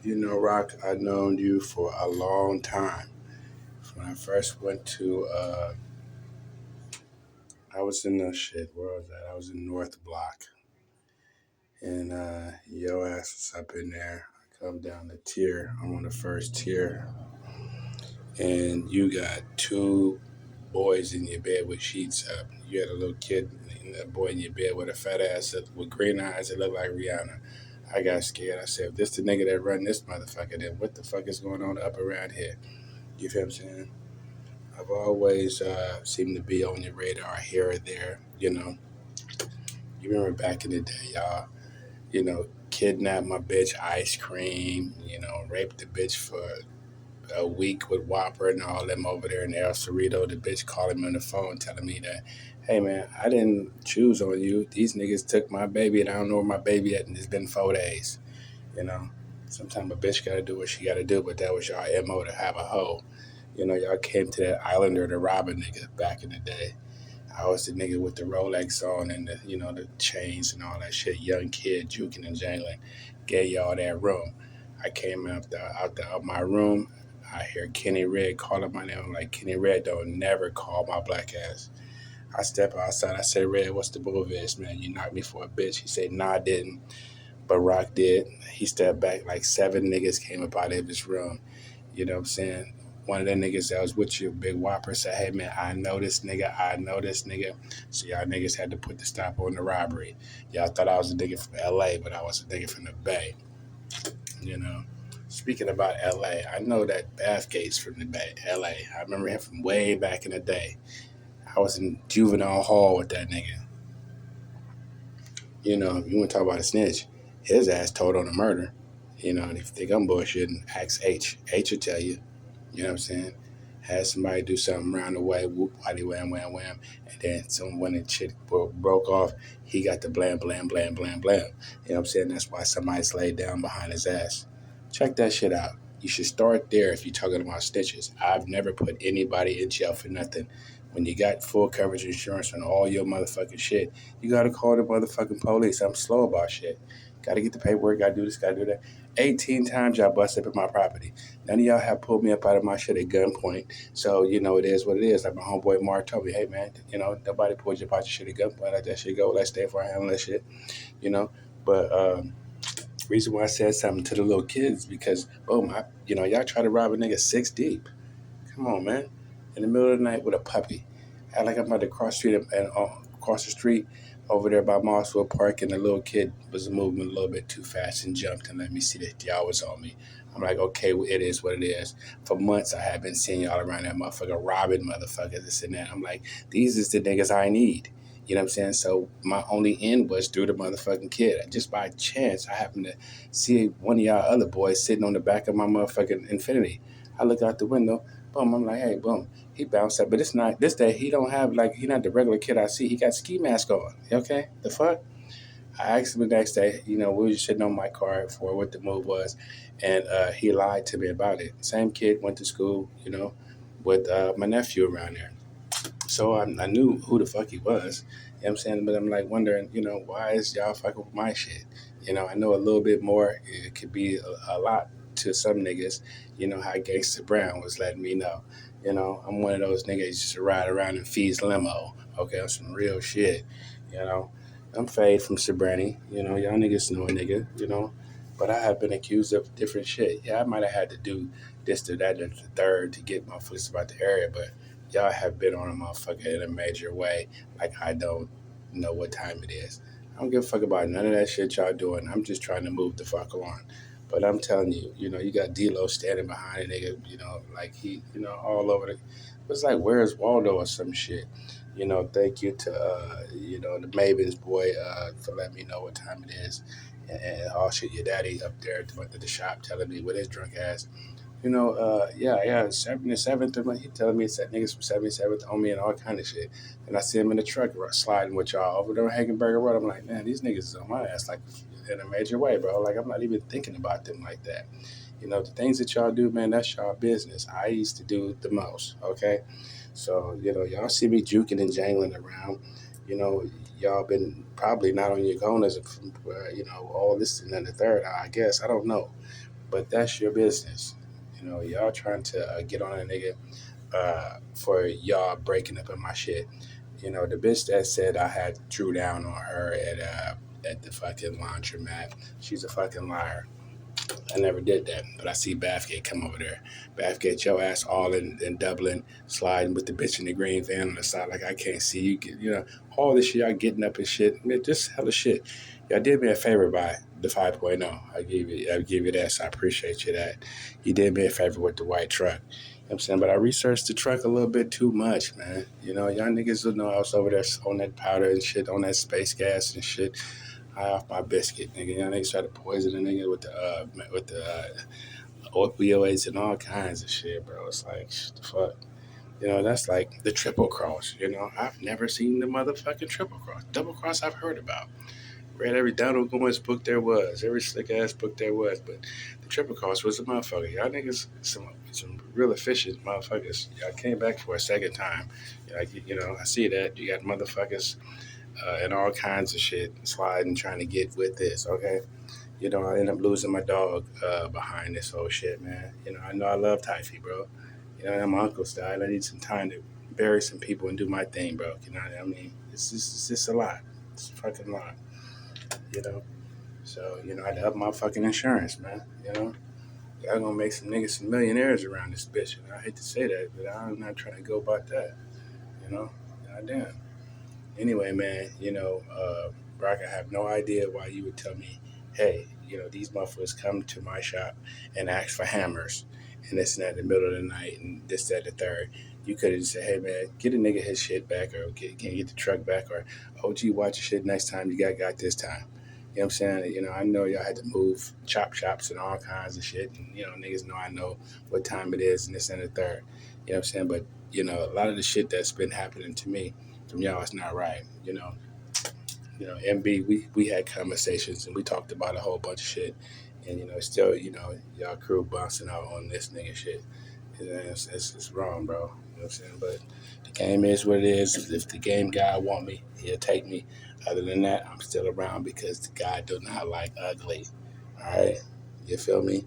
You know, Rock, I've known you for a long time. When I first went to, I was in the shit, where was that? I was in North Block. And your ass was up in there. I come down the tier. I'm on the first tier. And you got two boys in your bed with sheets up. You had a little kid, a boy in your bed with a fat ass with green eyes that looked like Rihanna. I got scared. I said, if this the nigga that run this motherfucker, then what the fuck is going on up around here? You feel what I'm saying? I've always seemed to be on your radar here or there. You remember back in the day, y'all. Kidnapped my bitch ice cream. Raped the bitch for a week with Whopper and all them over there in El Cerrito. The bitch calling me on the phone telling me that, hey man, I didn't choose on you. These niggas took my baby and I don't know where my baby at, and it's been 4 days. You know, sometimes a bitch gotta do what she gotta do, but that was y'all MO to have a hoe. Y'all came to that islander to rob a nigga back in the day. I was the nigga with the Rolex on and the chains and all that shit. Young kid juking and jangling. Gave y'all that room. I came out my room. I hear Kenny Red calling my name. I'm like, Kenny Red don't never call my black ass. I step outside. I say, Red, what's the move is, man? You knocked me for a bitch. He said, nah, I didn't. But Rock did. He stepped back. Like 7 niggas came up out of his room. You know what I'm saying? One of the niggas that was with you, Big Whopper, said, hey man, I know this nigga. So y'all niggas had to put the stop on the robbery. Y'all thought I was a nigga from LA, but I was a nigga from the Bay. You know. Speaking about LA, I know that Bathgate's from the Bay, LA. I remember him from way back in the day. I was in juvenile hall with that nigga. You want to talk about a snitch. His ass told on the murder. And if you think I'm bullshitting, ask H. H will tell you. You know what I'm saying? Had somebody do something around the way, whoop, waddy, wham, wham, wham. And then when the shit broke off, he got the blam, blam, blam, blam, blam. You know what I'm saying? That's why somebody's laid down behind his ass. Check that shit out. You should start there if you're talking about stitches. I've never put anybody in jail for nothing. When you got full coverage insurance on all your motherfucking shit, you gotta call the motherfucking police. I'm slow about shit. Gotta get the paperwork, gotta do this, gotta do that. 18 times y'all bust up at my property. None of y'all have pulled me up out of my shit at gunpoint. So, it is what it is. Like my homeboy Mark told me, hey man, nobody pulled you up out your shit at gunpoint. Let that shit go. Let's stay for handling that shit, you know. But reason why I said something to the little kids because boom, y'all try to rob a nigga 6 deep. Come on, man. In the middle of the night with a puppy. Act like I'm about to cross the street over there by Mossville Park, and the little kid was moving a little bit too fast and jumped and let me see that y'all was on me. I'm like, okay, well, it is what it is. For months, I have been seeing y'all around that motherfucker, robbing motherfuckers, this and that. I'm like, these is the niggas I need. You know what I'm saying? So my only end was through the motherfucking kid. Just by chance, I happened to see one of y'all other boys sitting on the back of my motherfucking Infinity. I look out the window. Boom, I'm like, hey, boom. He bounced up, but it's not this day. He don't have he not the regular kid I see. He got ski mask on. Okay, the fuck. I asked him the next day. We were just sitting on my car for what the move was, and he lied to me about it. Same kid went to school, with my nephew around there. So I knew who the fuck he was. You know what I'm saying? But I'm like wondering, why is y'all fucking with my shit? I know a little bit more. It could be a lot to some niggas. How Gangsta Brown was letting me know. I'm one of those niggas just ride around in Fee's limo. Okay, on some real shit. You know, I'm Fade from Sobrani. Y'all niggas know a nigga. But I have been accused of different shit. Yeah, I might have had to do this to that and the third to get my foot about the area, but y'all have been on a motherfucker in a major way. Like I don't know what time it is. I don't give a fuck about none of that shit y'all doing. I'm just trying to move the fuck along. But I'm telling you, you got D-Lo standing behind a nigga, like he, all over the. It's like, where's Waldo or some shit? Thank you to, the Maven's boy for letting me know what time it is. And oh shit, your daddy up there at the shop telling me with his drunk ass. Yeah, 77th. He telling me it's that niggas from 77th on me and all kind of shit. And I see him in the truck sliding with y'all over there on Hagenberger Road. I'm like, man, these niggas is on my ass like in a major way, bro. Like I'm not even thinking about them like that. The things that y'all do, man, that's y'all business. I used to do the most, okay? So, y'all see me juking and jangling around. You know, y'all been probably not on your goners, all this and then the third, I guess. I don't know. but that's your business. You know, y'all trying to get on a nigga for y'all breaking up in my shit. You know, the bitch that said I had drew down on her at the fucking laundromat, she's a fucking liar. I never did that, but I see Bathgate come over there. Bathgate, your ass all in Dublin, sliding with the bitch in the green van on the side, like I can't see you. You know, all this shit, y'all getting up and shit. Man, just hella shit. Y'all did me a favor by the 5.0. I give you that, so I appreciate you that. You did me a favor with the white truck. You know what I'm saying? But I researched the truck a little bit too much, man. You know, y'all niggas will know I was over there on that powder and shit, on that space gas and shit. High off my biscuit, nigga. You know, they try to poison a nigga with the opioids and all kinds of shit, bro. It's like, shit, the fuck. You know, that's like the triple cross. You know, I've never seen the motherfucking triple cross. Double cross I've heard about. Read every Donald Goines book there was, every slick ass book there was, but the triple cross was a motherfucker. Y'all niggas, some real efficient motherfuckers. Y'all came back for a second time. You know, I see that. You got motherfuckers and all kinds of shit sliding, trying to get with this, okay? You know, I end up losing my dog behind this whole shit, man. You know I love Typhy, bro. You know, my uncle's died. I need some time to bury some people and do my thing, bro. You know what I mean? It's just a lot. It's a fucking lot, you know? So, you know, I had to up my fucking insurance, man, you know? Y'all gonna make some niggas some millionaires around this bitch. And I hate to say that, but I'm not trying to go about that, you know? Goddamn. Anyway, man, you know, Brock, I have no idea why you would tell me, hey, you know, these motherfuckers come to my shop and ask for hammers and this and that in the middle of the night and this, that, the third. You could have just said, hey, man, get a nigga his shit back or can you get the truck back or, oh, gee, watch your shit next time you got this time. You know what I'm saying? You know, I know y'all had to move chop shops and all kinds of shit. And, you know, niggas know I know what time it is and this and the third. You know what I'm saying? But, you know, a lot of the shit that's been happening to me from y'all is not right. You know, MB, we had conversations and we talked about a whole bunch of shit, and you know, still, you know, y'all crew bouncing out on this nigga shit. It's wrong, bro. You know what I'm saying? But the game is what it is. If the game guy want me, he'll take me. Other than that, I'm still around because the guy do not like ugly. All right, you feel me?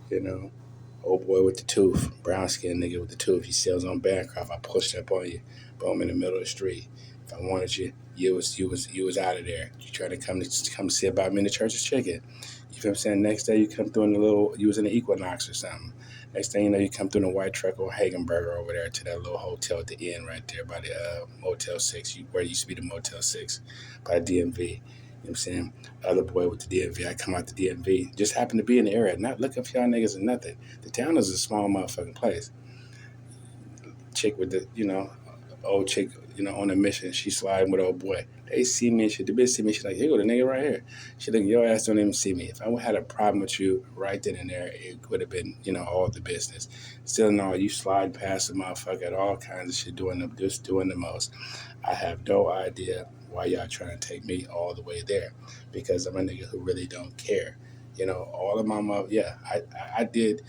You know, old boy with the tooth, brown skinned nigga with the tooth. He sells on Bancroft. I pushed up on you, boom, in the middle of the street. If I wanted you, you was out of there. You trying to come see about me in the church's chicken. You feel what I'm saying? Next day you come through in the little, you was in the Equinox or something. Next thing you know, you come through in a white truck or Hagenberger over there to that little hotel at the end right there by the Motel 6, where it used to be the Motel 6 by the DMV. You know what I'm saying? Other boy with the DMV. I come out the DMV. Just happened to be in the area. Not looking for y'all niggas or nothing. The town is a small motherfucking place. Chick with the, you know, old chick, you know, on a mission. She sliding with old boy. They see me and shit. The bitch see me. She's like, here go the nigga right here. She like, your ass don't even see me. If I had a problem with you right then and there, it would have been, you know, all the business. Still, no, you slide past the motherfucker at all kinds of shit, just doing the most. I have no idea why y'all trying to take me all the way there, because I'm a nigga who really don't care. You know, all of my yeah, I did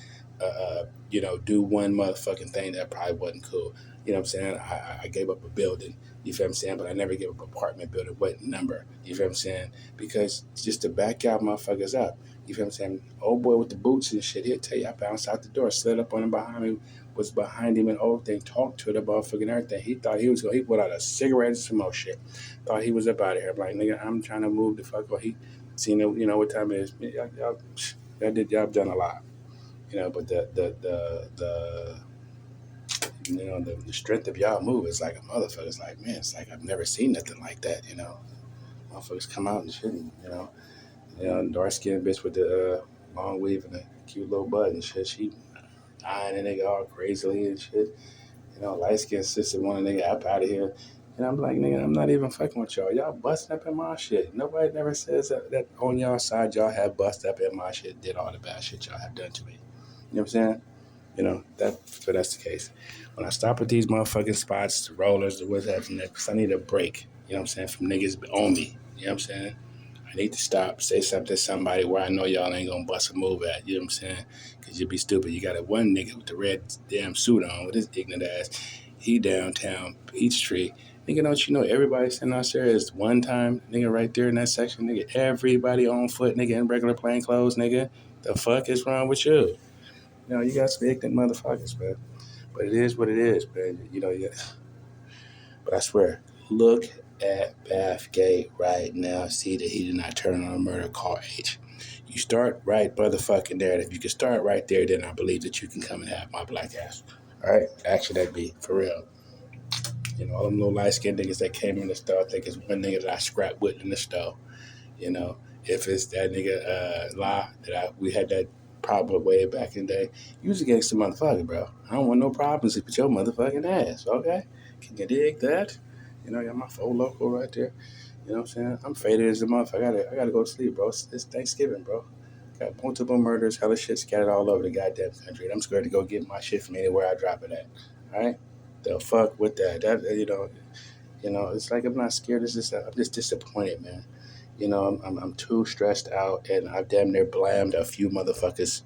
you know, do one motherfucking thing that probably wasn't cool. You know what I'm saying? I gave up a building, you feel what I'm saying? But I never gave up an apartment building. What number? You feel what I'm saying? Because just to back y'all motherfuckers up, you feel what I'm saying? Old boy with the boots and shit, he'll tell you I bounced out the door, slid up on him behind me, was behind him and old thing, talked to the motherfucking everything. He thought he was going, he put out a cigarette and some more shit. Thought he was up out of here. I'm like, nigga, I'm trying to move the fuck on. He seen it, you know what time it is. Y'all done a lot. You know, but the you know, the strength of y'all move is like a motherfucker. It's like, man, it's like I've never seen nothing like that, you know. Motherfuckers come out and shit, and, you know, dark skinned bitch with the long weave and a cute little butt and shit. She eyeing a nigga all crazily and shit. You know, light skinned sister want a nigga up out of here. And I'm like, nigga, I'm not even fucking with y'all. Y'all busting up in my shit. Nobody never says that on y'all side y'all have busted up in my shit, did all the bad shit y'all have done to me. You know what I'm saying? You know, that's the case. When I stop at these motherfucking spots, the rollers, the what's next, I need a break, you know what I'm saying, from niggas on me. You know what I'm saying? I need to stop, say something to somebody where I know y'all ain't gonna bust a move at, you know what I'm saying? Because you'd be stupid. You got a one nigga with the red damn suit on with his ignorant ass. He downtown Peachtree Nigga, don't you know everybody sitting out there is one time, nigga, right there in that section, nigga. Everybody on foot, nigga, in regular plain clothes, nigga. The fuck is wrong with you? You know, you got some ignorant motherfuckers, man. But it is what it is, man. You know, yeah. But I swear, look at Bathgate right now. See that he did not turn on a murder call H. You start right motherfucking there. And if you can start right there, then I believe that you can come and have my black ass. All right? Actually, that'd be for real. You know, all them little light skinned niggas that came in the store, I think it's one nigga that I scrapped with in the store. You know, if it's that nigga La that we had that problem way back in the day, you was a gangster motherfucker, bro. I don't want no problems with your motherfucking ass, okay? Can you dig that? You know, I got my full local right there. You know what I'm saying? I'm faded as a motherfucker. I gotta go to sleep, bro. It's Thanksgiving, bro. Got multiple murders, hella shit scattered all over the goddamn country. And I'm scared to go get my shit from anywhere I drop it at. All right? The fuck with that. It's like I'm not scared. I'm just disappointed, man. You know, I'm too stressed out, and I've damn near blamed a few motherfuckers,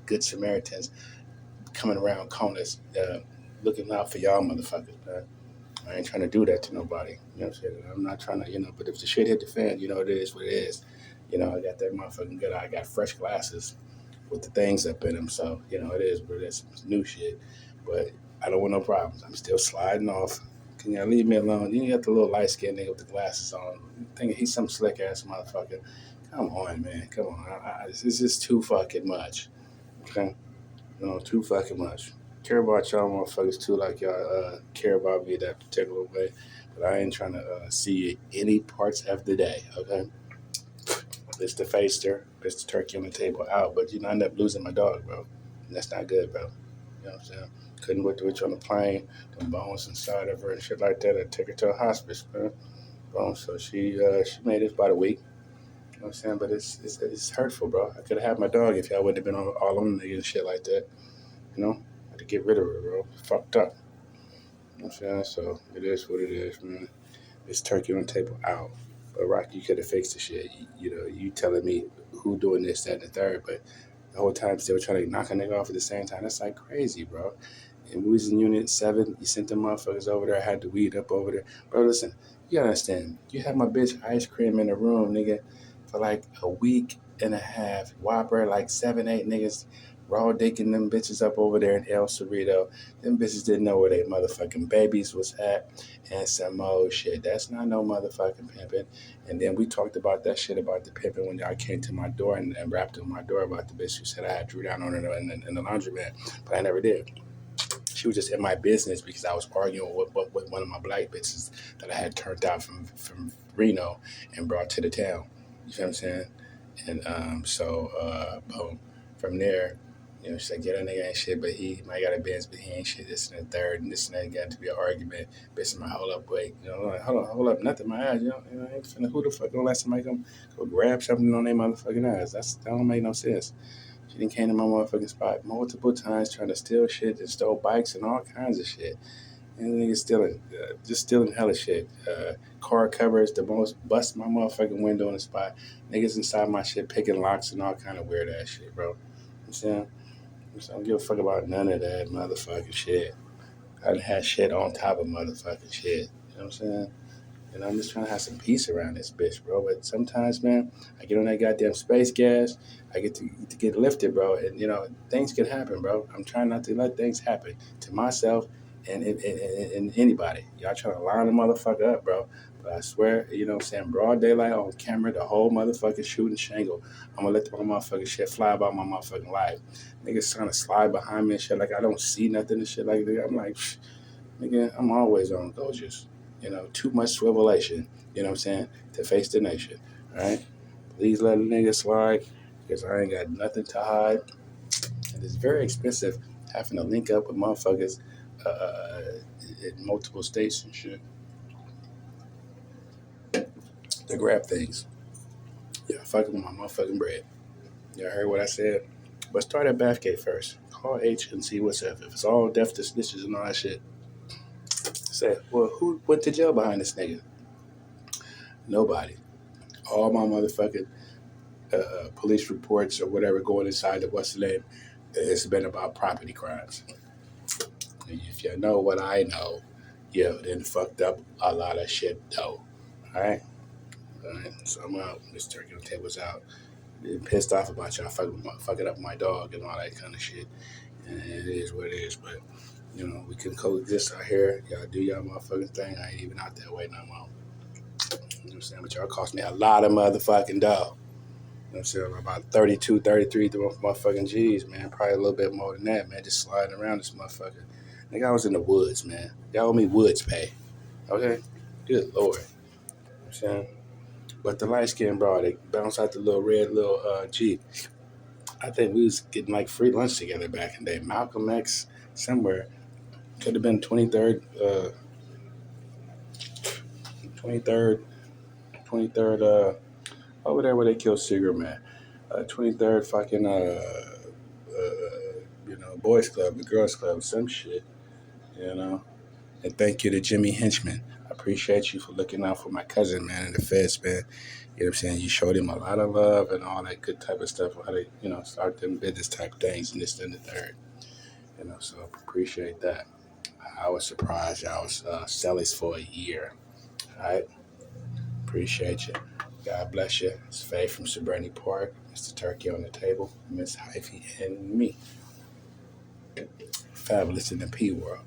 good Samaritans, coming around corners, looking out for y'all motherfuckers, man. I ain't trying to do that to nobody. You know what I'm saying? I'm not trying to, but if the shit hit the fan, it is what it is. I got that motherfucking good eye. I got fresh glasses with the things up in them, so, it is what it is. It's new shit. But I don't want no problems. I'm still sliding off. Can y'all leave me alone? You got the little light skinned nigga with the glasses on. Thinking he's some slick ass motherfucker. Come on, man. Come on. It's just too fucking much. Okay? Too fucking much. Care about y'all motherfuckers too, like y'all care about me that particular way. But I ain't trying to see any parts of the day, okay? It's the faster, it's the turkey on the table out. But, I end up losing my dog, bro. And that's not good, bro. You know what I'm saying? Couldn't wait to reach on the plane, the bones inside of her and shit like that. I take her to a hospice, man. Boom. So she made it about a week. You know what I'm saying? But it's hurtful, bro. I could have had my dog if y'all wouldn't have been all on the nigga and shit like that. I had to get rid of her, bro. Fucked up. You know what I'm saying? So it is what it is, man. It's turkey on the table out. But Rock, you could have fixed the shit. You telling me who doing this, that, and the third, but the whole time still trying to knock a nigga off at the same time. That's like crazy, bro. And we was in Unit 7. You sent them motherfuckers over there. I had the weed up over there. Bro, listen, you gotta understand. You had my bitch ice cream in the room, nigga, for like a week and a half. Whopper, like 7, 8 niggas raw dicking them bitches up over there in El Cerrito. Them bitches didn't know where their motherfucking babies was at and some old shit. That's not no motherfucking pimping. And then we talked about that shit about the pimping when y'all came to my door and rapped on my door about the bitch who said I had drew down on her in the laundromat, but I never did. She was just in my business because I was arguing with one of my black bitches that I had turned out from Reno and brought to the town. You feel what I'm saying? And boom, from there, she's like, yeah, that nigga ain't shit, but he might got a Benz, but he ain't shit, this and the third, and this and that got to be an argument. Bitch, my hold up, wait, like, hold up, nothing, my eyes, I ain't finna, who the fuck gonna let somebody go grab something on their motherfucking eyes? That don't make no sense. She done came to my motherfucking spot multiple times trying to steal shit and stole bikes and all kinds of shit. And niggas stealing hella shit. Car covers, the most, bust my motherfucking window in the spot. Niggas inside my shit picking locks and all kind of weird ass shit, bro. You know what I'm saying? I don't give a fuck about none of that motherfucking shit. I done had shit on top of motherfucking shit. You know what I'm saying? And I'm just trying to have some peace around this bitch, bro. But sometimes, man, I get on that goddamn space gas. I get to get lifted, bro. And, things can happen, bro. I'm trying not to let things happen to myself and anybody. Y'all trying to line the motherfucker up, bro. But I swear, what I'm saying, broad daylight on camera, the whole motherfucking shooting shingle. I'm going to let the motherfucking shit fly about my motherfucking life. Niggas trying to slide behind me and shit like I don't see nothing and shit like that. I'm like, nigga, I'm always on Dojas. Too much swivelation, you know what I'm saying, to face the nation, all right? Please let a nigga slide because I ain't got nothing to hide. And it's very expensive having to link up with motherfuckers in multiple states and shit to grab things. Yeah, fucking with my motherfucking bread. Y'all heard what I said? But start at Bathgate first. Call H and see what's up. If it's all death to snitches and all that shit, say, well, who went to jail behind this nigga? Nobody. All my motherfucking police reports or whatever going inside the what's the name, it's been about property crimes. If you know what I know, Yeah, then fucked up a lot of shit though. Alright? Alright. So I'm out. This turkey on the table's out. Been pissed off about y'all fucking up my dog and all that kind of shit. And it is what it is, but we can coexist out here. Y'all do y'all motherfucking thing. I ain't even out that way no more. You know what I'm saying? But y'all cost me a lot of motherfucking dough. You know what I'm saying? About 32, 33 motherfucking G's, man. Probably a little bit more than that, man. Just sliding around this motherfucker. Nigga, I was in the woods, man. Y'all owe me woods pay. Okay? Good Lord. You know what I'm saying? But the light skinned broad, they bounce out the little red little Jeep. I think we was getting like free lunch together back in the day. Malcolm X, somewhere. Could have been 23rd, 23rd, 23rd, over there where they killed Cigarette Man. 23rd fucking, boys club, the girls club, some shit, you know. And thank you to Jimmy Henchman. I appreciate you for looking out for my cousin, man, in the feds, man. You know what I'm saying? You showed him a lot of love and all that good type of stuff, how to, start them business type things and this and the third. So appreciate that. I was surprised I was sellers for a year. All right. Appreciate you. God bless you. It's Faye from Sobrani Park, Mr. Turkey on the table, Miss Hyphy, and me. Fabulous in the P world.